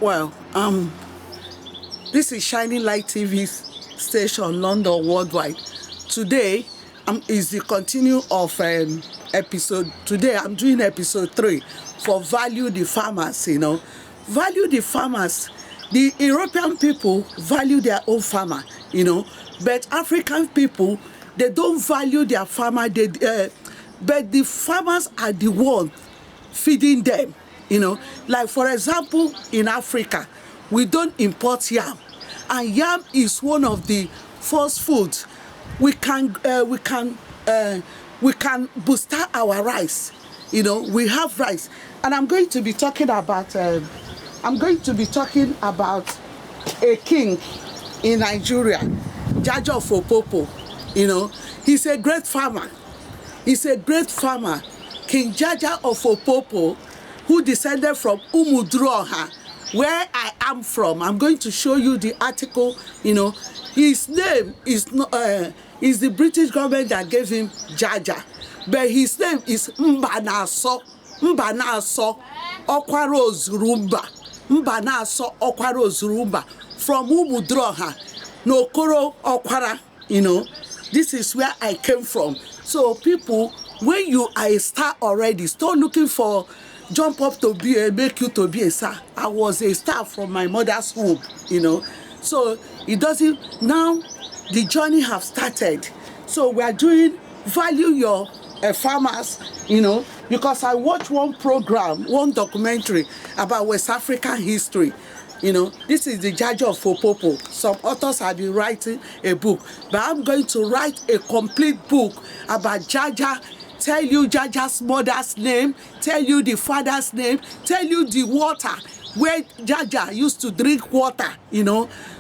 Well, this is Shining Light TV station, London worldwide. Today is the continue of episode. Today I'm doing episode 3 for value the farmers. Value the farmers. The European people value their own farmer. But African people, they don't value their farmer. But the farmers are the one feeding them. Like for example, in Africa, we don't import yam, and yam is one of the first foods. We can booster our rice. We have rice, and I'm going to be talking about a king in Nigeria, Jaja of Opopo. He's a great farmer. King Jaja of Opopo, who descended from Umuduruoha, where I am from. I'm going to show you the article. His name is not is the British government that gave him Jaja, but his name is Mbanaso Okwaro Zurumba from Umuduruoha, Nokoro Okwara. This is where I came from. So people, when you are a star already, start looking for jump up to make you to be a star. I was a star from my mother's womb. So it doesn't. Now the journey have started. So we are doing value your farmers. Because I watched one documentary about West African history. This is the Jaja of Opopo. Some authors have been writing a book, but I'm going to write a complete book about Jaja. Tell you Jaja's mother's name, tell you the father's name, tell you the water where Jaja used to drink water.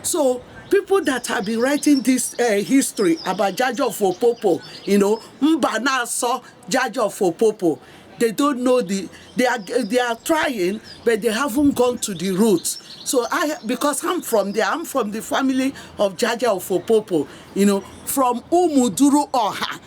So people that have been writing this history about Jaja of Opopo, Mbanaso Jaja of Opopo, they don't know they are trying, but they haven't gone to the roots. So because I'm from there, I'm from the family of Jaja of Opopo, from Umuduruoha,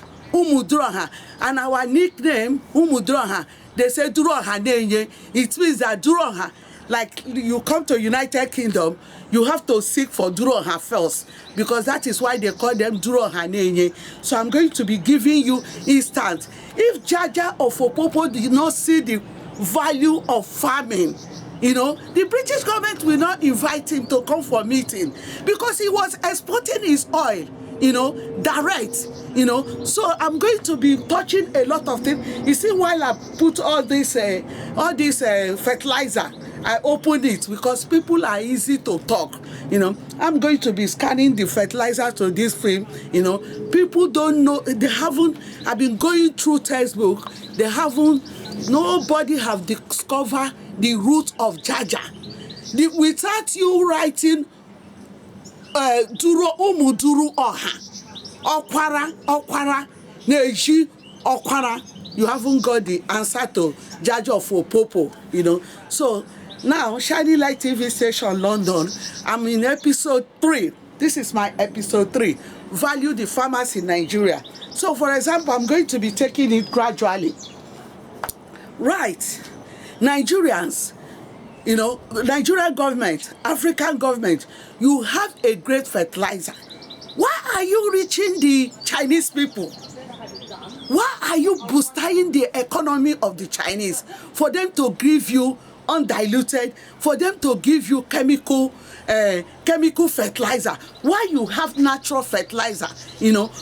and our nickname Umuduruoha, they say Duruoha Nenye. It means that Duruoha, like you come to United Kingdom, you have to seek for Duruoha first, because that is why they call them Duruoha Nenye. So I'm going to be giving you instance. If Jaja of Opopo did not see the value of farming, the British government will not invite him to come for meeting, because he was exporting his oil, direct. So I'm going to be touching a lot of things. You see, while I put all this fertilizer, I opened it because people are easy to talk. I'm going to be scanning the fertilizer to this film. People don't know. I've been going through textbook. Nobody have discovered the root of Jaja. Without you writing Umuduruoha, Okwara, Neji, Okwara, you haven't got the answer to Jaja of Opopo. So now, Shining Light TV station, London, I'm in episode 3. This is my episode 3. Value the farmers in Nigeria. So, for example, I'm going to be taking it gradually. Right. Nigerians, Nigerian government, African government, you have a great fertilizer. Why are you reaching the Chinese people? Why are you boosting the economy of the Chinese for them to give you undiluted, for them to give you chemical fertilizer? Why you have natural fertilizer?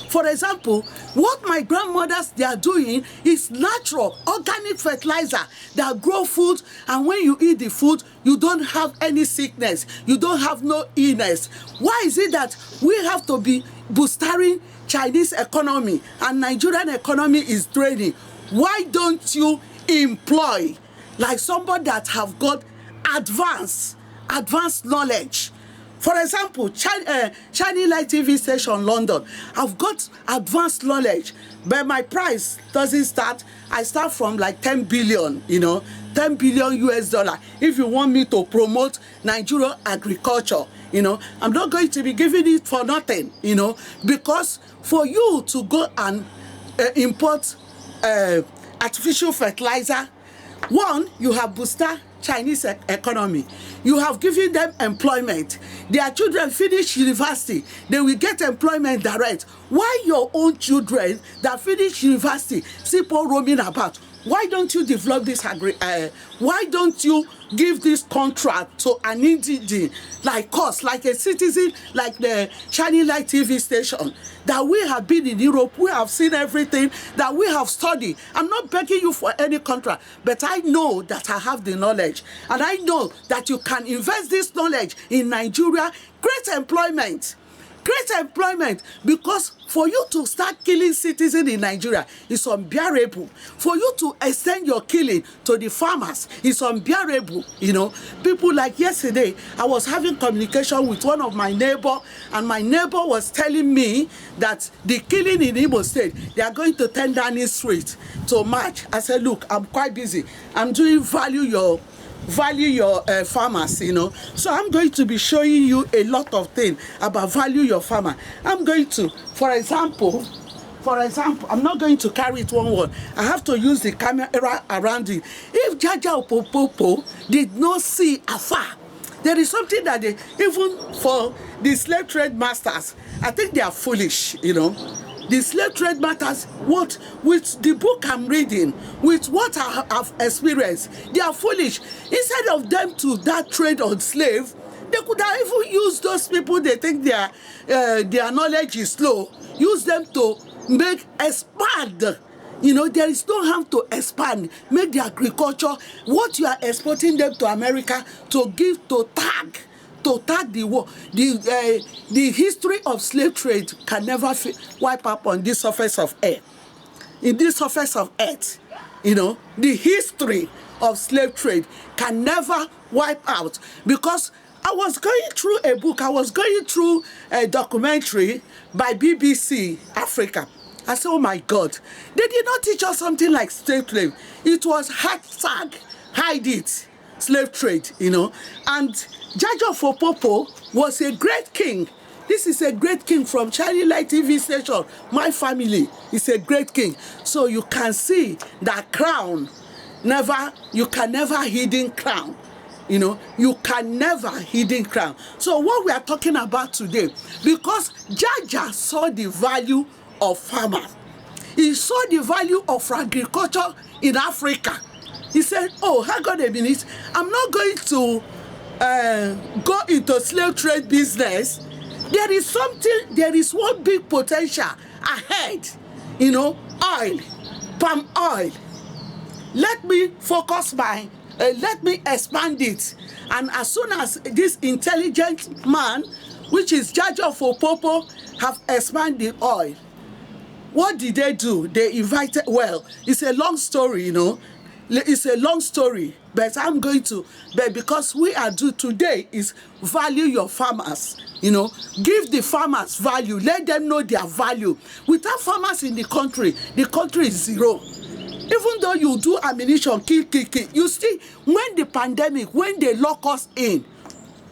For example, what my grandmothers they are doing is natural organic fertilizer that grow food, and when you eat the food, you don't have any sickness, you don't have no illness. Why is it that we have to be boosting Chinese economy and Nigerian economy is draining? Why don't you employ like somebody that have got advanced knowledge? For example, Shining Light TV station, London, I've got advanced knowledge, but my price doesn't start. I start from like 10 billion, 10 billion US dollar. If you want me to promote Nigerian agriculture, I'm not going to be giving it for nothing, because for you to go and import artificial fertilizer, One, you have boosted Chinese economy. You have given them employment. Their children finish university, they will get employment direct. Why your own children that finish university still roaming about? Why don't you develop this why don't you give this contract to an indigenous like us, like a citizen, like the Shining Light TV station, that we have been in Europe, we have seen everything, that we have studied. I'm not begging you for any contract, but I know that I have the knowledge, and I know that you can invest this knowledge in Nigeria, create employment. Create employment, because for you to start killing citizens in Nigeria is unbearable. For you to extend your killing to the farmers is unbearable. You know, people like yesterday, I was having communication with one of my neighbor, and my neighbor was telling me that the killing in Imo State, they are going to turn down the street to march. I said, look, I'm quite busy. I'm doing value your farmers, you know. So I'm going to be showing you a lot of things about value your farmer. I'm going to, for example, I'm not going to carry it one. I have to use the camera around it. If Jaja Opopopo did not see afar, there is something that they, even for the slave trade masters, I think they are foolish, you know. The slave trade matters, what with the book I'm reading, with what I have experienced, they are foolish. Instead of them to that trade on slave, they could have even used those people they think their knowledge is low, use them to expand. You know, there is no harm to expand, make the agriculture, what you are exporting them to America to give to tag the war. The history of slave trade can never wipe up on this surface of earth. In this surface of earth, you know, the history of slave trade can never wipe out. Because I was going through a book, I was going through a documentary by BBC Africa. I said, oh my God, they did not teach us something like slave trade. It was hashtag hide it, slave trade, you know. And Jaja Opopopo was a great king. This is a great king from Shining Light TV station. My family is a great king. So you can see that crown, you can never hidden crown. You know, you can never hidden crown. So what we are talking about today, because Jaja saw the value of farmer. He saw the value of agriculture in Africa. He said, oh, hang on a minute, I'm not going to go into slave trade business. There is one big potential ahead, you know, oil, palm oil. Let me focus let me expand it. And as soon as this intelligent man, which is Jaja Opopopo, have expanded oil, what did they do? They invited, well, it's a long story, you know. It's a long story, but but because we are due today is value your farmers, you know, give the farmers value, let them know their value. Without farmers in the country is zero. Even though you do ammunition, kill, you see, when the pandemic, when they lock us in,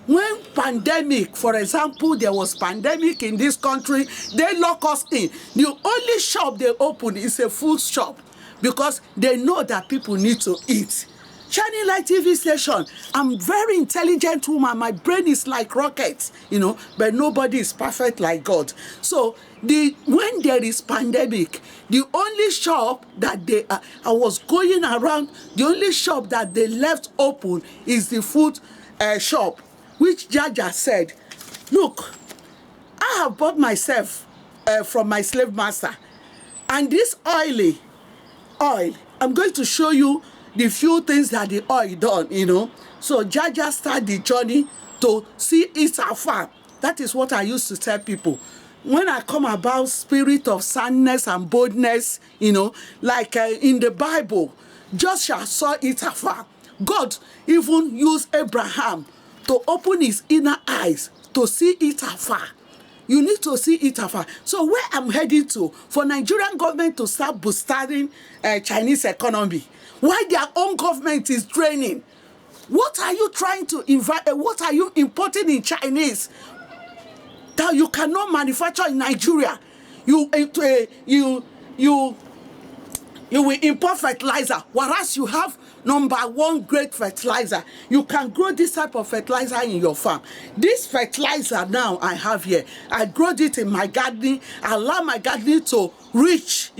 when pandemic, for example, there was pandemic in this country, they lock us in. The only shop they open is a food shop, because they know that people need to eat. Shining Light TV station, I'm very intelligent woman, my brain is like rockets, you know, but nobody is perfect like God. So when there is pandemic, the only shop that I was going around, the only shop that they left open is the food shop, which Jaja said, look, I have bought myself from my slave master, and this oil, I'm going to show you the few things that the oil done, you know. So Jaja started the journey to see it afar. That is what I used to tell people. When I come about spirit of sadness and boldness, you know, like in the Bible, Joshua saw it afar. God even used Abraham to open his inner eyes to see it afar. You need to see it afar. So where I'm heading to, for Nigerian government to start boosting Chinese economy, why their own government is draining? What are you trying to invite? What are you importing in Chinese that you cannot manufacture in Nigeria? You will import fertilizer, whereas you have number one great fertilizer. You can grow this type of fertilizer in your farm. This fertilizer now I have here, I growed it in my gardening. I allow my gardening to reach,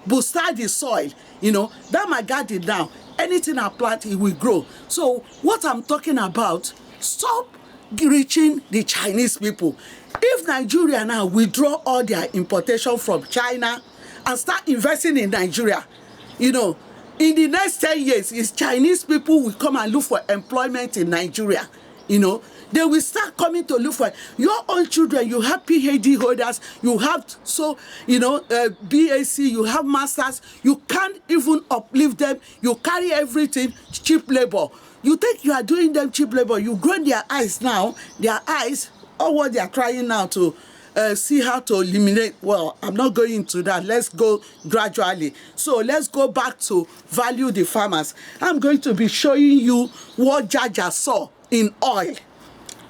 booster the soil. That my garden now, anything I plant, it will grow. So what I'm talking about, stop reaching the Chinese people. If Nigeria now withdraw all their importation from China and start investing in Nigeria, in the next 10 years, is Chinese people will come and look for employment in Nigeria. They will start coming to look for your own children. You have PhD holders, you have BAc, you have masters. You can't even uplift them. You carry everything cheap labor. You think you are doing them cheap labor. You grow their eyes now. Their eyes, all what they are trying now to see how to eliminate. Well, I'm not going into that. Let's go gradually. So let's go back to value the farmers. I'm going to be showing you what Jaja saw in oil.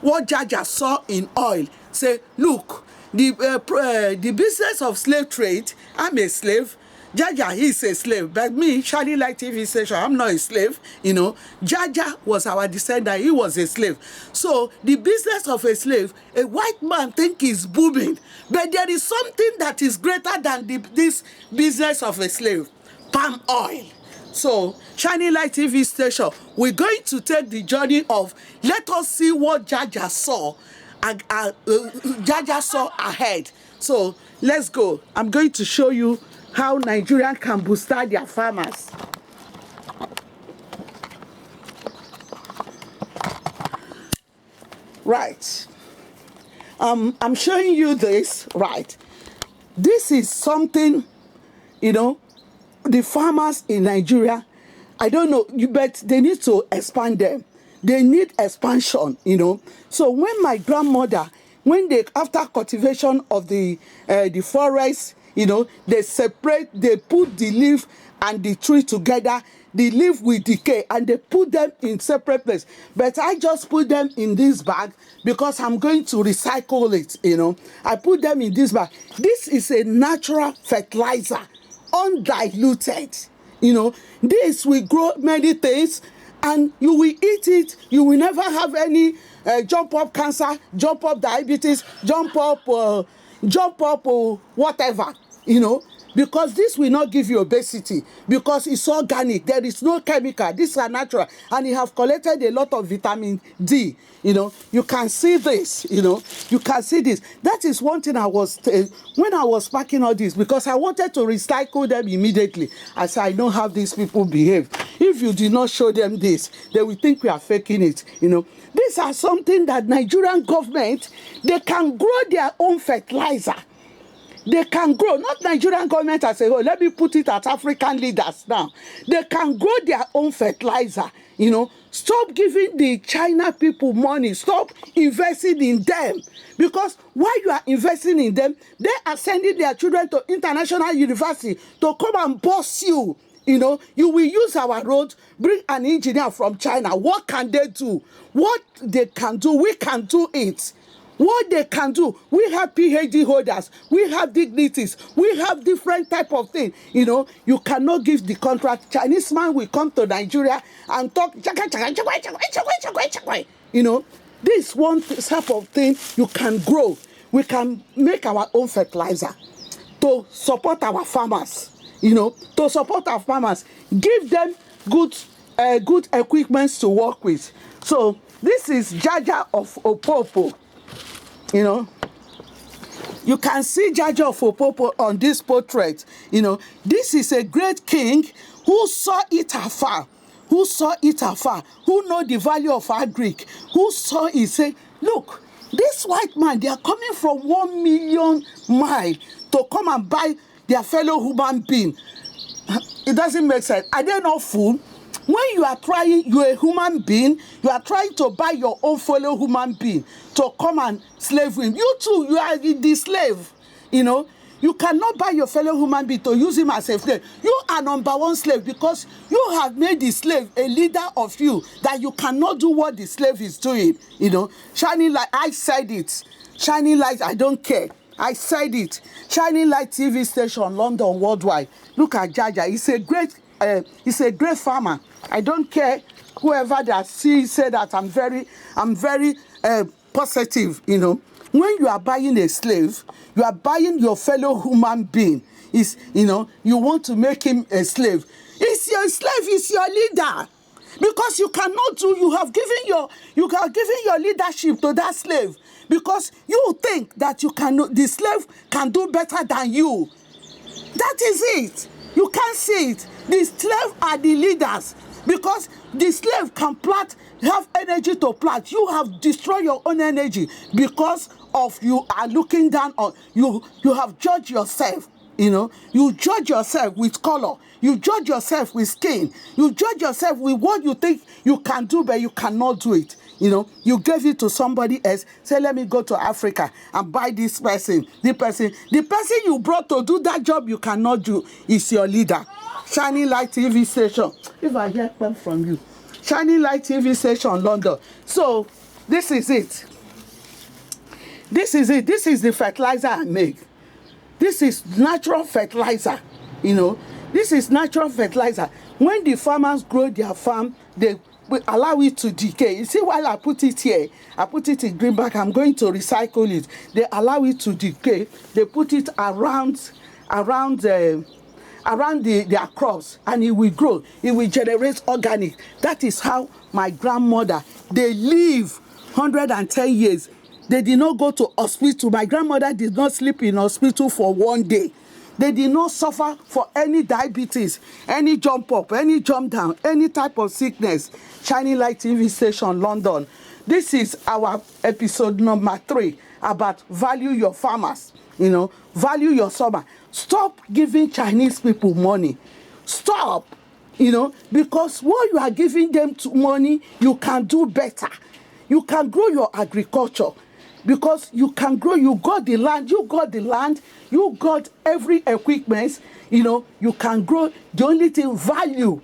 What Jaja saw in oil. Say, look, the business of slave trade, I'm a slave. Jaja, he's a slave. But me, Charlie Light TV station, I'm not a slave. Jaja was our descendant. He was a slave. So the business of a slave, a white man think is booming. But there is something that is greater than this business of a slave. Palm oil. So, Shining Light TV station, we're going to take the journey of, let us see what Jaja saw, Jaja saw ahead. So, let's go. I'm going to show you how Nigeria can booster their farmers. Right. I'm showing you this, right. This is something, the farmers in Nigeria, I don't know, but they need to expand them. They need expansion, So when my grandmother, after cultivation of the forest, they separate, they put the leaf and the tree together. The leaf will decay and they put them in separate places. But I just put them in this bag because I'm going to recycle it, I put them in this bag. This is a natural fertilizer, undiluted. This will grow many things and you will eat it. You will never have any jump up cancer, jump up diabetes, jump up whatever, because this will not give you obesity because it's organic. There is no chemical. These are natural and you have collected a lot of vitamin D. You can see this, you can see this. That is one thing I was, when I was packing all this, because I wanted to recycle them immediately. I said, I know how these people behave. If you did not show them this, they will think we are faking it, These are something that Nigerian government, they can grow their own fertilizer. They can grow, not Nigerian government as a whole. Let me put it at African leaders now. They can grow their own fertilizer, Stop giving the China people money. Stop investing in them. Because while you are investing in them, they are sending their children to international university to come and boss you. You will use our road, bring an engineer from China. What can they do? What they can do, we can do it. What they can do, we have PhD holders, we have dignities, we have different type of things. You cannot give the contract. Chinese man will come to Nigeria and talk. This one type of thing you can grow. We can make our own fertilizer to support our farmers. To support our farmers, give them good equipment to work with. So this is Jaja of Opopo. You can see Jaja of Opopo on this portrait. This is a great king who saw it afar, who know the value of agric, who saw it, say, look, this white man, they are coming from 1 million miles to come and buy their fellow human being. It doesn't make sense. Are they not fool? When you are trying, you're a human being, you are trying to buy your own fellow human being to come and slave him. You too, you are the slave. You cannot buy your fellow human being to use him as a slave. You are number one slave because you have made the slave a leader of you, that you cannot do what the slave is doing. Shining Light, I said it. Shining Light, I don't care. I said it. Shining Light TV station, London, worldwide. Look at Jaja. He's a great he's a great farmer. I don't care whoever that say that I'm very positive, you know. When you are buying a slave, you are buying your fellow human being. Is, you know, you want to make him a slave. It's your slave, it's your leader. Because you cannot do, you have given your leadership to that slave. Because you think that the slave can do better than you. That is it. You can't see it. The slave are the leaders. Because the slave can plant, have energy to plant. You have destroyed your own energy because of you are looking down on, you have judged yourself. You know, you judge yourself with color. You judge yourself with skin. You judge yourself with what you think you can do, but you cannot do it. You know, you gave it to somebody else. Say, let me go to Africa and buy this person. The person you brought to do that job you cannot do is your leader. Shining Light TV station. If I hear from you. Shining Light TV station, London. So, this is it. This is it. This is the fertilizer I make. This is natural fertilizer, you know. This is natural fertilizer. When the farmers grow their farm, they will allow it to decay. You see, while I put it here, I put it in green bag, I'm going to recycle it. They allow it to decay. They put it around their crops, and it will grow. It will generate organic. That is how my grandmother, they live 110 years. They did not go to hospital. My grandmother did not sleep in hospital for one day. They did not suffer for any diabetes, any jump up, any jump down, any type of sickness. Shining Light TV station, London. This is our episode number 3 about value your farmers. You know, value your farmer. Stop giving Chinese people money. Stop. You know, because what you are giving them money, you can do better. You can grow your agriculture. Because you can grow, you got the land, you got every equipment, you know, you can grow. The only thing, value,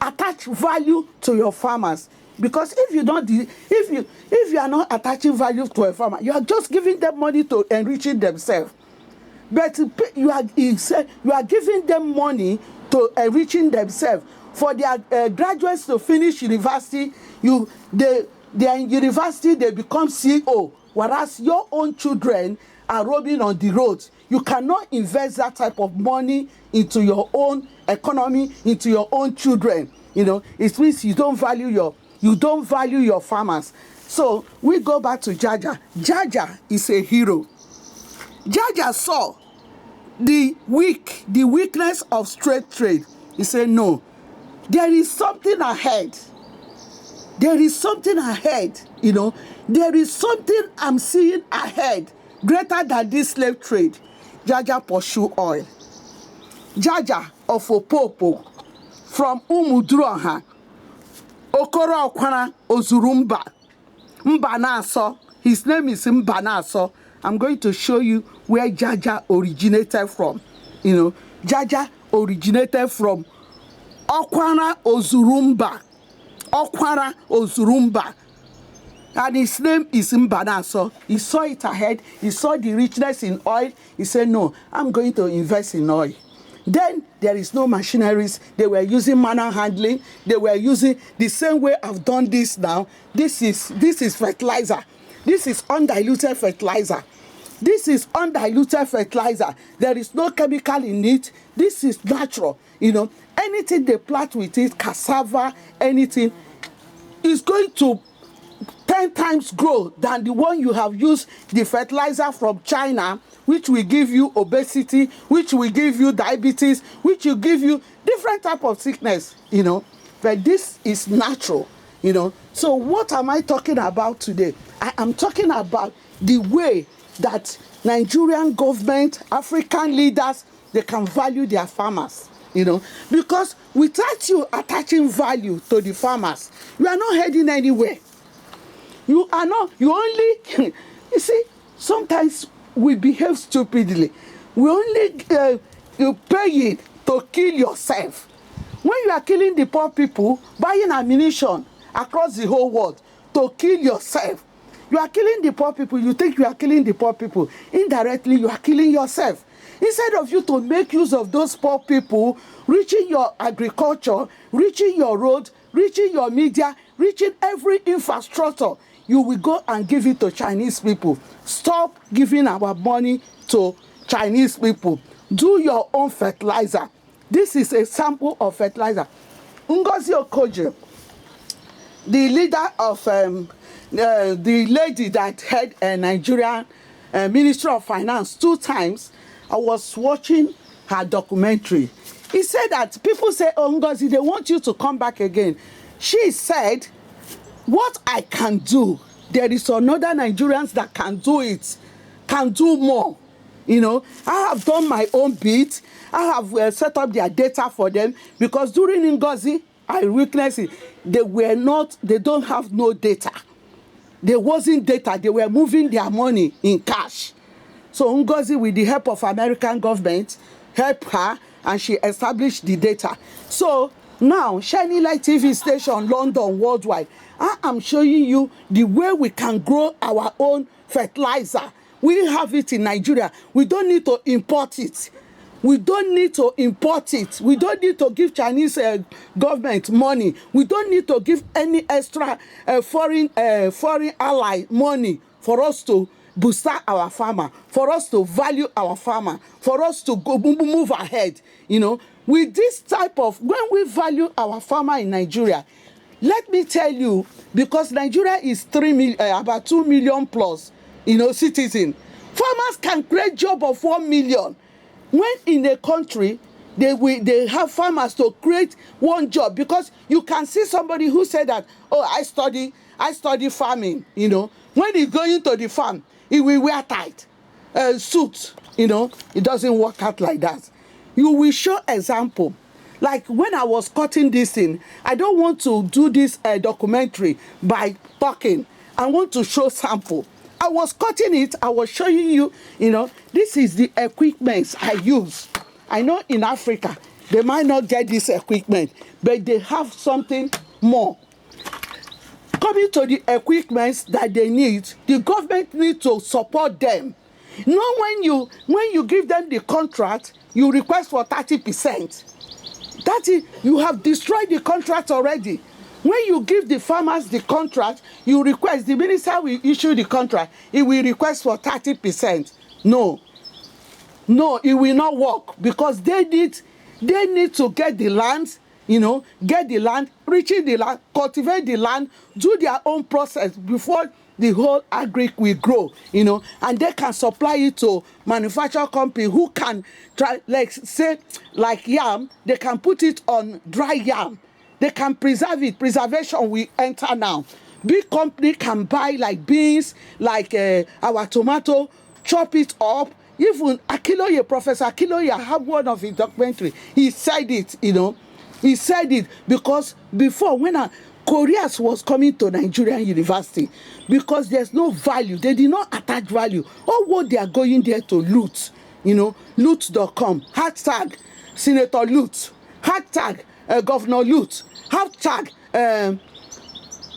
attach value to your farmers. Because if you are not attaching value to a farmer, you are just giving them money to enriching themselves. But you are giving them money to enriching themselves. For their graduates to finish university, they are in university, they become CEO, whereas your own children are roaming on the roads. You cannot invest that type of money into your own economy, into your own children. You know, it means you don't value your farmers. So we go back to Jaja. Jaja is a hero. Jaja saw the weakness of straight trade. He said, no, there is something ahead. There is something ahead, you know. There is something I'm seeing ahead greater than this slave trade. Jaja pursue oil. Jaja of Opopo from Umudroha, Okoro Okwana Ozurumba, Mbanaso. His name is Mbanaso. I'm going to show you where Jaja originated from. You know, Jaja originated from Okwana Ozurumba. Okwara Ozurumba, and his name is Mbanaso. He saw it ahead. He saw the richness in oil. He said, no, I'm going to invest in oil. Then there is no machineries. They were using manual handling. They were using the same way I've done this now. This is fertilizer. This is undiluted fertilizer. This is undiluted fertilizer. There is no chemical in it. This is natural. You know, anything they plant with it, cassava, anything, is going to 10 times grow than the one you have used, the fertilizer from China, which will give you obesity, which will give you diabetes, which will give you different type of sickness, you know. But this is natural, you know. So what am I talking about today? I am talking about the way that Nigerian government, African leaders, they can value their farmers, you know, because without you attaching value to the farmers, you are not heading anywhere. You are not, you only, you see, sometimes we behave stupidly. We only you pay it to kill yourself. When you are killing the poor people, buying ammunition across the whole world to kill yourself, you are killing the poor people. You think you are killing the poor people. Indirectly, you are killing yourself. Instead of you to make use of those poor people reaching your agriculture, reaching your road, reaching your media, reaching every infrastructure. You will go and give it to Chinese people. Stop giving our money to Chinese people. Do your own fertilizer. This is a sample of fertilizer. Ngozi Okonjo, the leader of the lady that had a Nigerian Ministry of Finance 2 times, I was watching her documentary. He said that people say, oh, Ngozi, they want you to come back again. She said, what I can do, there is another Nigerians that can do it, can do more. You know, I have done my own bit. I have set up their data for them, because during Ngozi, I witnessed it. They don't have no data. There wasn't data. They were moving their money in cash. So Ngozi, with the help of American government, helped her, and she established the data. So now, Shining Light TV station, London, worldwide, I am showing you the way we can grow our own fertilizer. We have it in Nigeria. We don't need to import it. We don't need to import it. We don't need to give Chinese government money. We don't need to give any extra foreign ally money for us to boost our farmer, for us to value our farmer, for us to go move ahead. You know, with this type of, when we value our farmer in Nigeria, let me tell you, because Nigeria is about 2 million plus, you know, citizens. Farmers can create job of 1 million. When in a country, they have farmers to create one job, because you can see somebody who said that, oh, I study farming, you know. When he's going to the farm, he will wear tight suit, you know. It doesn't work out like that. You will show example. Like when I was cutting this thing, I don't want to do this documentary by talking. I want to show sample. I was cutting it, I was showing you, you know, this is the equipment I use. I know in Africa, they might not get this equipment, but they have something more. Coming to the equipment that they need, the government needs to support them. Not when you give them the contract, you request for 30%. That is, you have destroyed the contract already. When you give the farmers the contract, you request, the minister will issue the contract, he will request for 30%. No, it will not work, because they need to get the land, you know, get the land, reaching the land, cultivate the land, do their own process before the whole agric will grow, you know, and they can supply it to manufacturer company who can try, like say, like yam, they can put it on dry yam. They can preserve it. Preservation will enter now. Big company can buy like beans, like our tomato, chop it up. Even Akinloye, Professor Akinloye, I have one of his documentary. He said it, you know. He said it because before, when Koreans was coming to Nigerian university, because there's no value, they did not attach value. All what they are going there to loot, you know, loot.com, hashtag Senator Loot, hashtag Governor Loot, hashtag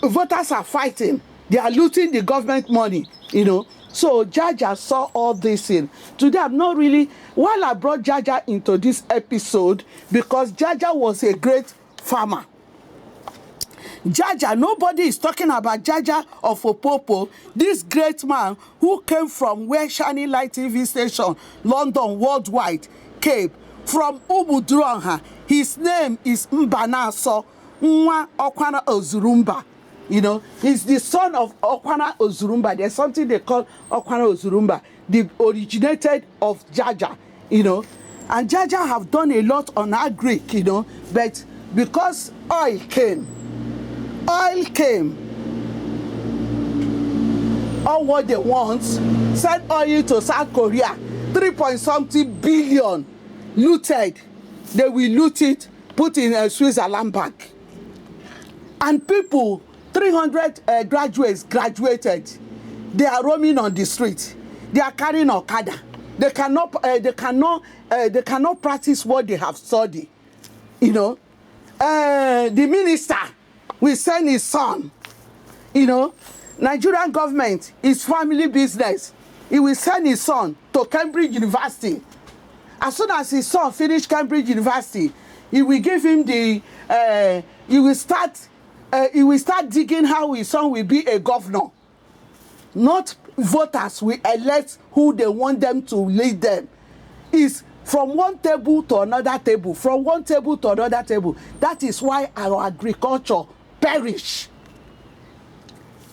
voters are fighting. They are looting the government money, you know. So Jaja saw all this in. Today I'm not really, while I brought Jaja into this episode, because Jaja was a great farmer. Jaja, nobody is talking about Jaja of Opopo, this great man who came from where Shining Light TV station, London, worldwide, came from Umuduronha. His name is Mbanaso Nwa Okwana Ozurumba. You know, he's the son of Okwana Ozurumba. There's something they call Okwana Ozurumba, the originated of Jaja, you know. And Jaja have done a lot on agric, you know, but because oil came, all what they want, send oil to South Korea, 3-point-something billion looted. They will loot it, put in a Switzerland bank. And people, 300 graduates graduated. They are roaming on the street. They are carrying Okada. They cannot practice what they have studied. You know, the minister will send his son. You know, Nigerian government is family business. He will send his son to Cambridge University. As soon as his son finished Cambridge University, he will give him the he will start digging how his son will be a governor. Not voters will elect who they want them to lead them. It's from one table to another table, from one table to another table. That is why our agriculture perish.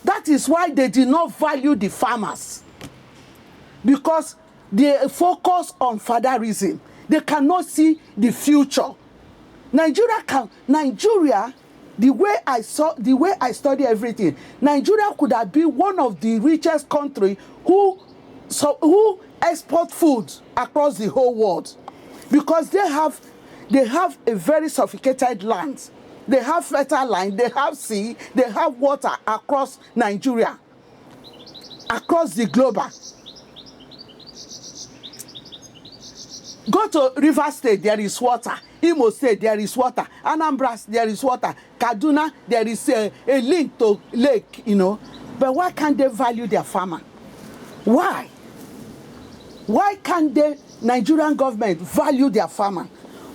That is why they did not value the farmers, because they focus on fatherism. They cannot see the future. Nigeria, the way I study everything, Nigeria could have been one of the richest countries who export food across the whole world, because they have a very sophisticated land. They have fertile land, they have sea, they have water across Nigeria, across the globe. Go to River State, there is water. Imo State, there is water. Anambra, there is water. Kaduna, there is a link to lake, you know. But why can't they value their farmer? Why? Why can't the Nigerian government value their farmer?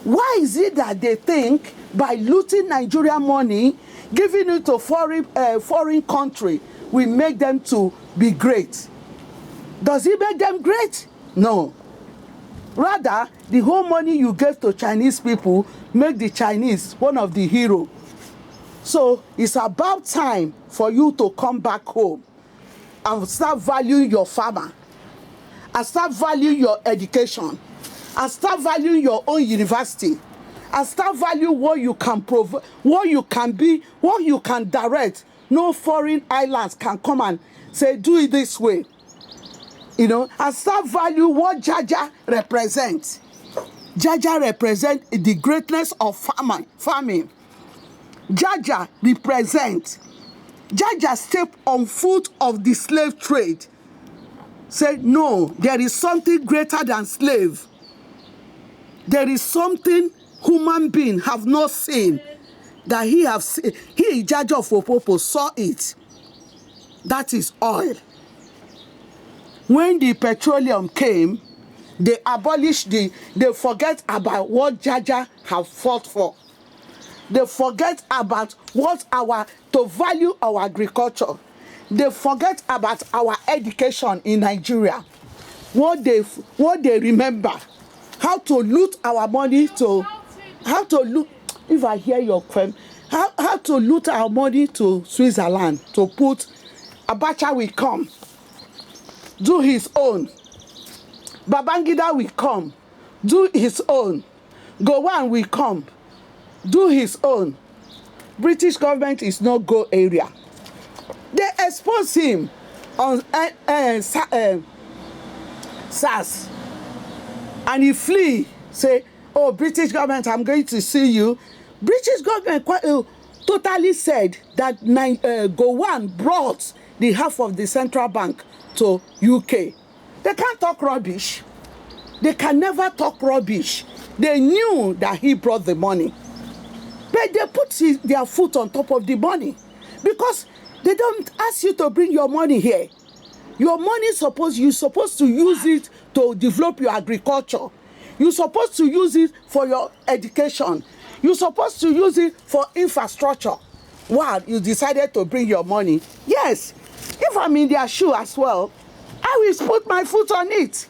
Why is it that they think by looting Nigerian money, giving it to foreign country, will make them to be great? Does it make them great? No. Rather, the whole money you gave to Chinese people make the Chinese one of the heroes. So it's about time for you to come back home and start valuing your farmer, and start valuing your education, and start valuing your own university, and start valuing what you can provide, what you can be, what you can direct. No foreign islands can come and say, do it this way. You know, and start value what Jaja represents. Jaja represents the greatness of farming. Jaja represents. Jaja step on foot of the slave trade. Say, no, there is something greater than slave. There is something human being have not seen that he have seen. He, Jaja of Opopo, saw it. That is oil. When the petroleum came, they abolished they forget about what Jaja have fought for. They forget about to value our agriculture. They forget about our education in Nigeria. What they remember, how to loot our money how to loot, if I hear your claim, how to loot our money to Switzerland, to put Abacha will come. Do his own. Babangida will come. Do his own. Gowon will come. Do his own. British government is not go area. They expose him on SARS. And he flee. Say, oh, British government, I'm going to see you. British government totally said that Gowon brought the half of the central bank to UK. They can't talk rubbish. They can never talk rubbish. They knew that he brought the money. But they put their foot on top of the money, because they don't ask you to bring your money here. Your money you're supposed to use it to develop your agriculture. You're supposed to use it for your education. You're supposed to use it for infrastructure. Wow, you decided to bring your money. Yes, if I'm in their shoe as well, I will put my foot on it.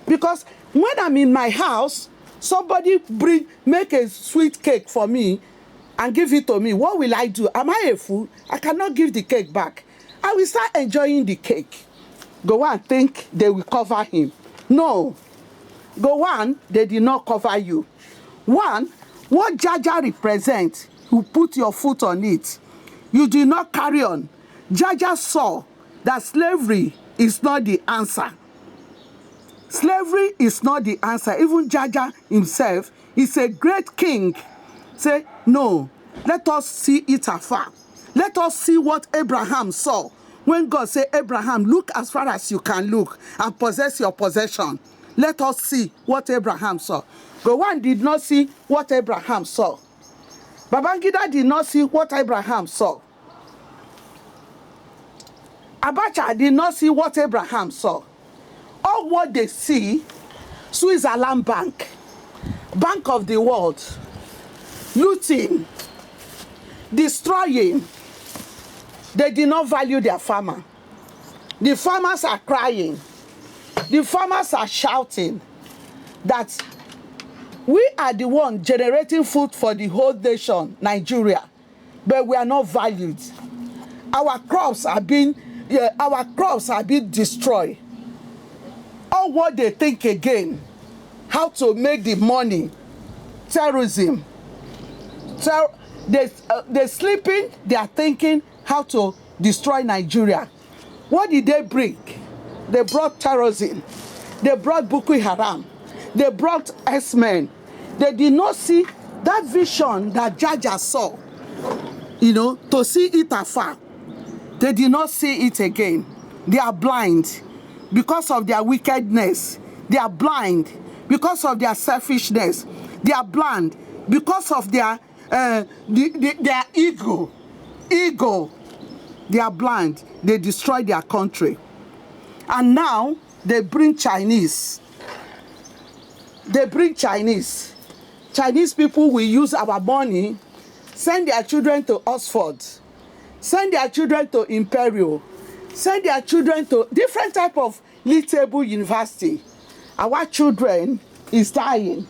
Because when I'm in my house, somebody make a sweet cake for me and give it to me. What will I do? Am I a fool? I cannot give the cake back. I will start enjoying the cake. Gowon think they will cover him. No. Gowon, they did not cover you. One, what Jaja represents, you put your foot on it. You did not carry on. Jaja saw that slavery is not the answer. Slavery is not the answer. Even Jaja himself is a great king. Say, no, let us see it afar. Let us see what Abraham saw. When God said, Abraham, look as far as you can look and possess your possession. Let us see what Abraham saw. Gowon did not see what Abraham saw. Babangida did not see what Abraham saw. Abacha did not see what Abraham saw. All what they see, Switzerland Bank, Bank of the World, looting, destroying. They did not value their farmer. The farmers are crying. The farmers are shouting that we are the one generating food for the whole nation, Nigeria, but we are not valued. Our crops are being destroyed. All what they think again, how to make the money, terrorism. So they're sleeping, they are thinking how to destroy Nigeria. What did they bring? They brought terrorism. They brought Boko Haram. They brought S-men. They did not see that vision that Jaja saw, to see it afar. They did not see it again. They are blind because of their wickedness. They are blind because of their selfishness. They are blind because of their ego. They are blind. They destroy their country. And now they bring Chinese. Chinese people will use our money, send their children to Oxford, send their children to Imperial, send their children to different type of little university. Our children is dying.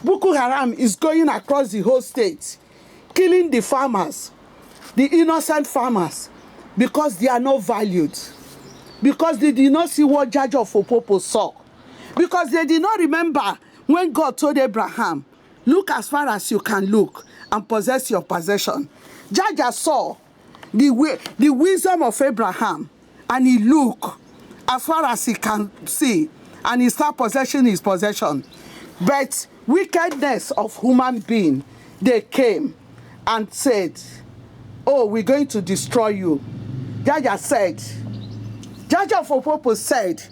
Boko Haram is going across the whole state, killing the farmers, the innocent farmers, because they are not valued. Because they did not see what Judge of Opopo saw. Because they did not remember when God told Abraham, look as far as you can look and possess your possession. Jaja saw the wisdom of Abraham, and he looked as far as he can see, and he started possessing his possession. But wickedness of human being, they came and said, oh, we're going to destroy you. Jaja said, Judge of Opopo said,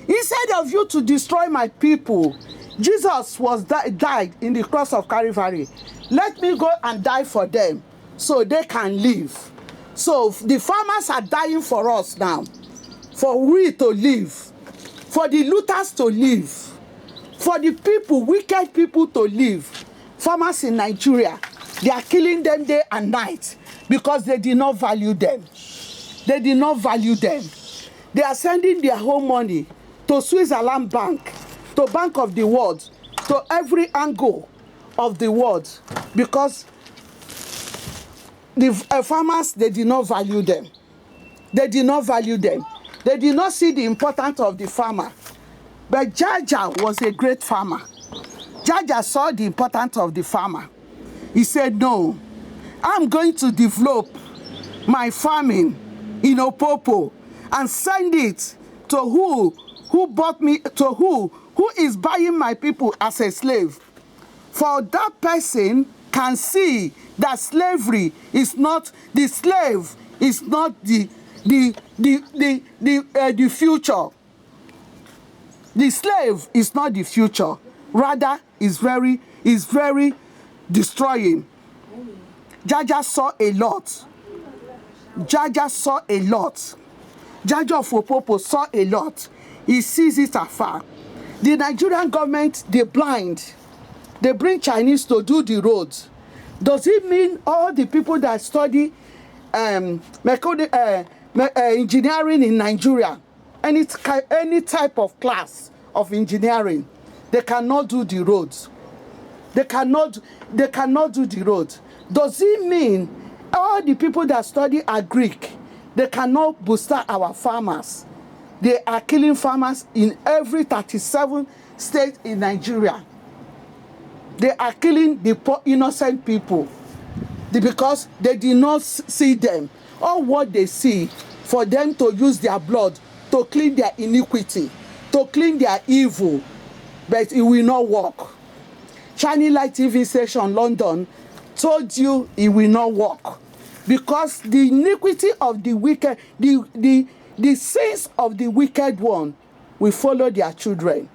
instead of you to destroy my people, Jesus died in the cross of Calvary. Let me go and die for them so they can live. So the farmers are dying for us now, for we to live, for the looters to live, for the people, wicked people to live. Farmers in Nigeria, they are killing them day and night because they did not value them. They did not value them. They are sending their whole money to Switzerland Bank, to Bank of the World, to every angle of the world, because the farmers, they did not value them. They did not value them. They did not see the importance of the farmer. But Jaja was a great farmer. Jaja saw the importance of the farmer. He said, no, I'm going to develop my farming in Opopo and send it to who bought me, to who is buying my people as a slave. For that person can see that slavery is not, the slave is not the future. The slave is not the future. Rather, is very destroying. Jaja saw a lot. Jaja saw a lot. Jaja of Opopo saw a lot. He sees it afar. The Nigerian government, they're blind. They bring Chinese to do the roads. Does it mean all the people that study engineering in Nigeria, any type of class of engineering, they cannot do the roads? They cannot do the roads. Does it mean all the people that study are Greek, they cannot booster our farmers? They are killing farmers in every 37 states in Nigeria. They are killing the poor innocent people because they did not see them. All what they see, for them to use their blood to clean their iniquity, to clean their evil, but it will not work. Shining Light TV station London told you it will not work, because the iniquity of the wicked, the sins of the wicked one will follow their children.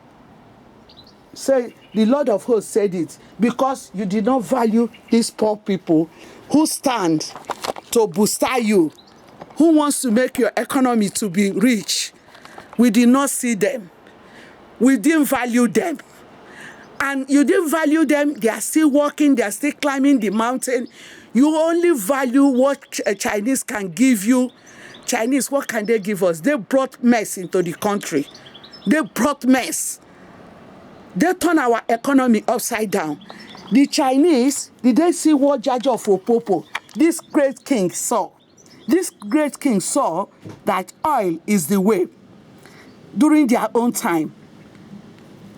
Say, the Lord of hosts said it, because you did not value these poor people who stand to booster you, who wants to make your economy to be rich. We did not see them. We didn't value them. And you didn't value them. They are still walking. They are still climbing the mountain. You only value what Chinese can give you. Chinese, what can they give us? They brought mess into the country. They brought mess. They turn our economy upside down. The Chinese, did they see what Jaja of Opopo, this great king, saw? This great king saw that oil is the way during their own time.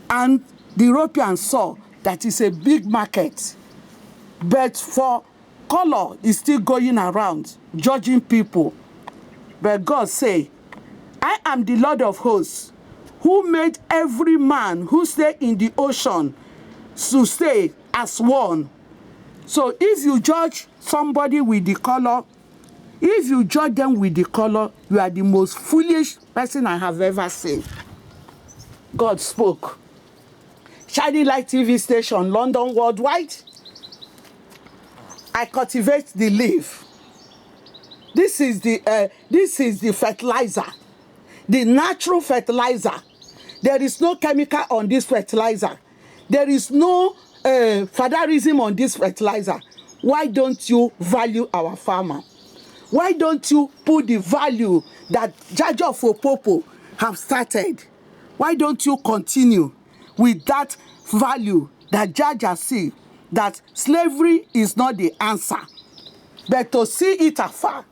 And the Europeans saw that it's a big market. But for color, is still going around, judging people. But God say, I am the Lord of hosts, who made every man who stay in the ocean to stay as one. So if you judge somebody with the color, if you judge them with the color, you are the most foolish person I have ever seen. God spoke. Shining Light TV station, London worldwide. I cultivate the leaf. This is the fertilizer, the natural fertilizer. There is no chemical on this fertilizer. There is no fatherism on this fertilizer. Why don't you value our farmer? Why don't you put the value that Jaja of Opopo have started? Why don't you continue with that value that Jaja see, that slavery is not the answer, but to see it afar?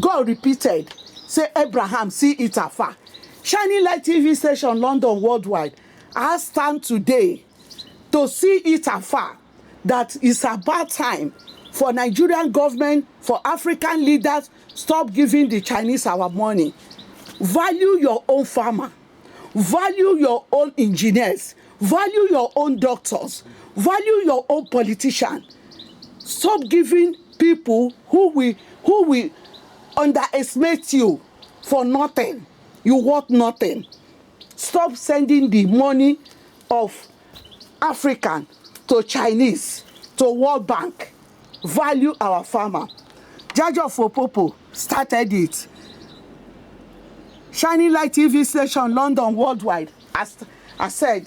God repeated, say, Abraham, see it afar. Shining Light TV station, London worldwide, I stand today to see it afar, that it's about time for Nigerian government, for African leaders, stop giving the Chinese our money. Value your own farmer. Value your own engineers. Value your own doctors. Value your own politician. Stop giving people who will underestimate you for nothing. You want nothing. Stop sending the money of African to Chinese, to World Bank. Value our farmer. Jaja of Opopo started it. Shining Light TV station, London worldwide. As I said,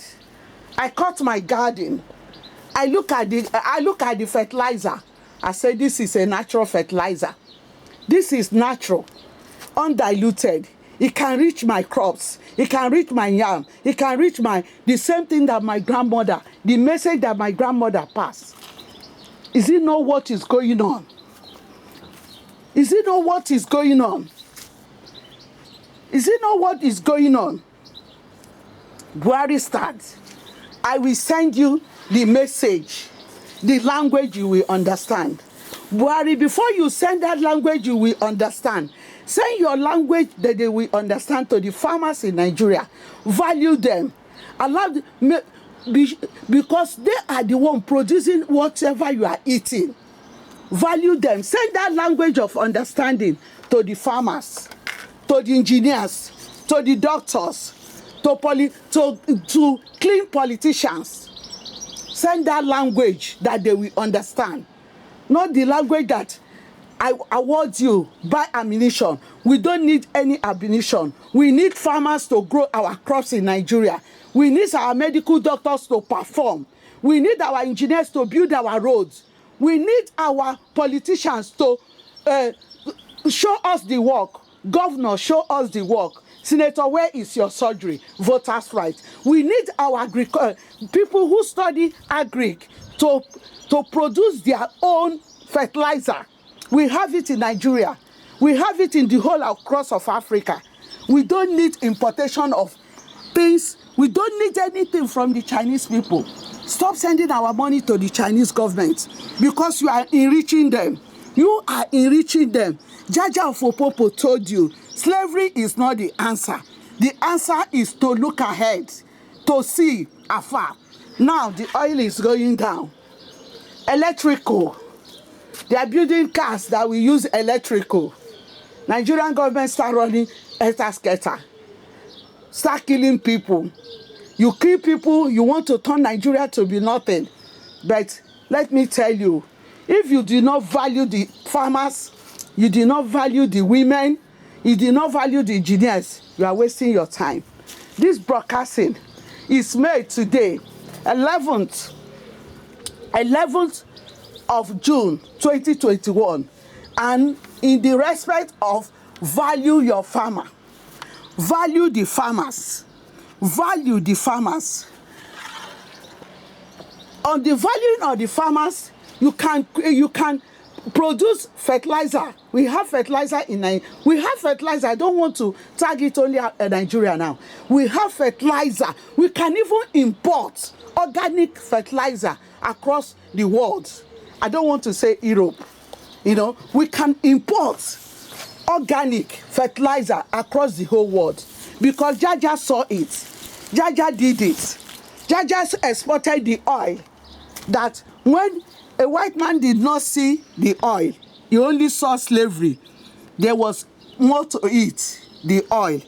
I cut my garden. I look at the fertilizer. I said, this is a natural fertilizer. This is natural, undiluted. It can reach my crops. It can reach my yam. It can reach the same thing that my grandmother, the message that my grandmother passed. Is it not what is going on? Is it not what is going on? Is it not what is going on? Buhari starts. I will send you the message, the language you will understand. Buhari, before you send that language you will understand, send your language that they will understand to the farmers in Nigeria. Value them. Allow them, because they are the one producing whatever you are eating. Value them. Send that language of understanding to the farmers, to the engineers, to the doctors, to clean politicians. Send that language that they will understand. Not the language that I award you, buy ammunition. We don't need any ammunition. We need farmers to grow our crops in Nigeria. We need our medical doctors to perform. We need our engineers to build our roads. We need our politicians to show us the work. Governor, show us the work. Senator, where is your surgery? Voters' rights. We need our people who study agric to produce their own fertilizer. We have it in Nigeria. We have it in the whole across of Africa. We don't need importation of things. We don't need anything from the Chinese people. Stop sending our money to the Chinese government because you are enriching them. You are enriching them. Jaja of Opopo told you, slavery is not the answer. The answer is to look ahead, to see afar. Now the oil is going down. Electrical. They are building cars that will use electrical. Nigerian government start running scatter. Start killing people. You kill people, you want to turn Nigeria to be nothing. But let me tell you, if you do not value the farmers, you do not value the women, you do not value the engineers, you are wasting your time. This broadcasting is made today 11th 11th of June 2021, and in the respect of value your farmer, value the farmers, value the farmers. On the valuing of the farmers, you can produce fertilizer. We have fertilizer in Nigeria. We have fertilizer. I don't want to tag it only at Nigeria now. We have fertilizer. We can even import organic fertilizer across the world. I don't want to say Europe. You know, we can import organic fertilizer across the whole world because Jaja saw it. Jaja did it. Jaja exported the oil that when a white man did not see the oil, he only saw slavery. There was more to it, the oil.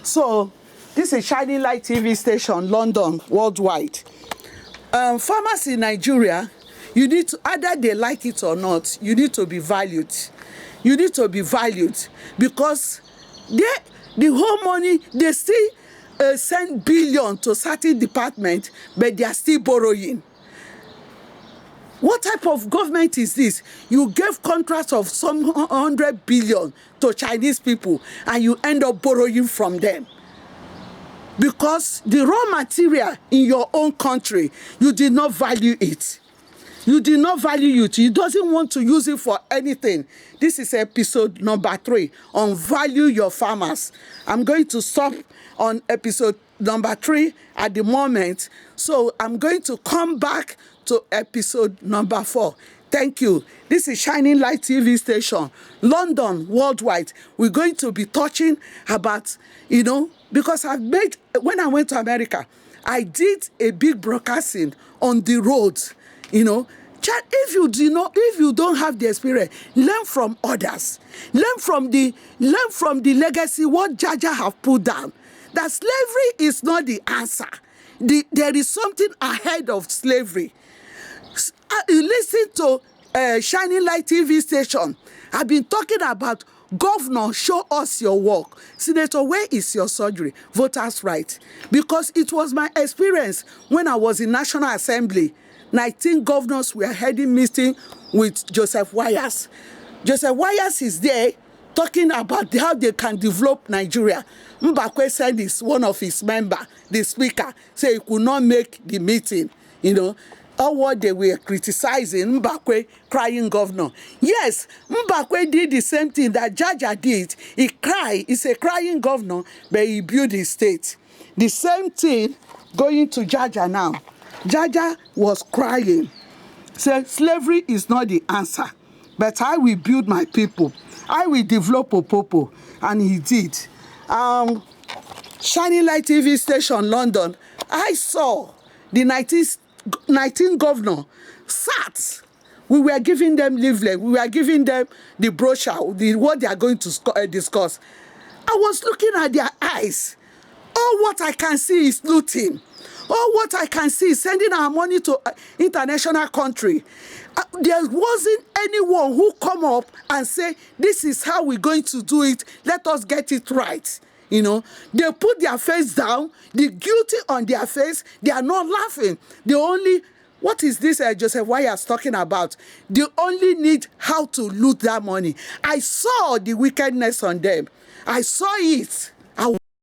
So this is Shining Light TV station, London, worldwide. Farmers in Nigeria, you need to, either they like it or not, you need to be valued. You need to be valued because the whole money, they still send billion to certain department, but they are still borrowing. What type of government is this? You gave contracts of some 100 billion to Chinese people and you end up borrowing from them. Because the raw material in your own country, you did not value it. You did not value it. You doesn't want to use it for anything. This is episode number 3 on value your farmers. I'm going to stop on episode number 3 at the moment. So I'm going to come back to episode number 4. Thank you. This is Shining Light TV station, London, worldwide. We're going to be touching about, you know, because when I went to America, I did a big broadcasting on the roads, you know. If you don't have the experience, learn from others. Learn from the legacy what Jaja have put down. That slavery is not the answer. There is something ahead of slavery. Listen to Shining Light TV station. I've been talking about governor, show us your work. Senator, where is your surgery? Voters' right. Because it was my experience when I was in National Assembly. 19 governors were heading meeting with Joseph Wires. Joseph Wires is there talking about how they can develop Nigeria. Mbakwe said is one of his members, the speaker, say he could not make the meeting, you know. All what they were criticizing, Mbakwe, crying governor. Yes, Mbakwe did the same thing that Jaja did. He cried, he's a crying governor, but he built his state. The same thing going to Jaja now. Jaja was crying, said slavery is not the answer, but I will build my people. I will develop Opopo, and he did. Shining Light TV station, London, I saw the 19 governor sat. We were giving them leaflet. We were giving them the brochure, what they are going to discuss. I was looking at their eyes. All what I can see is looting. All what I can see is sending our money to international country. There wasn't anyone who come up and say, this is how we're going to do it. Let us get it right. You know, they put their face down, the guilty on their face. They are not laughing. They only, what is this Joseph Wires talking about? They only need how to loot that money. I saw the wickedness on them. I saw it.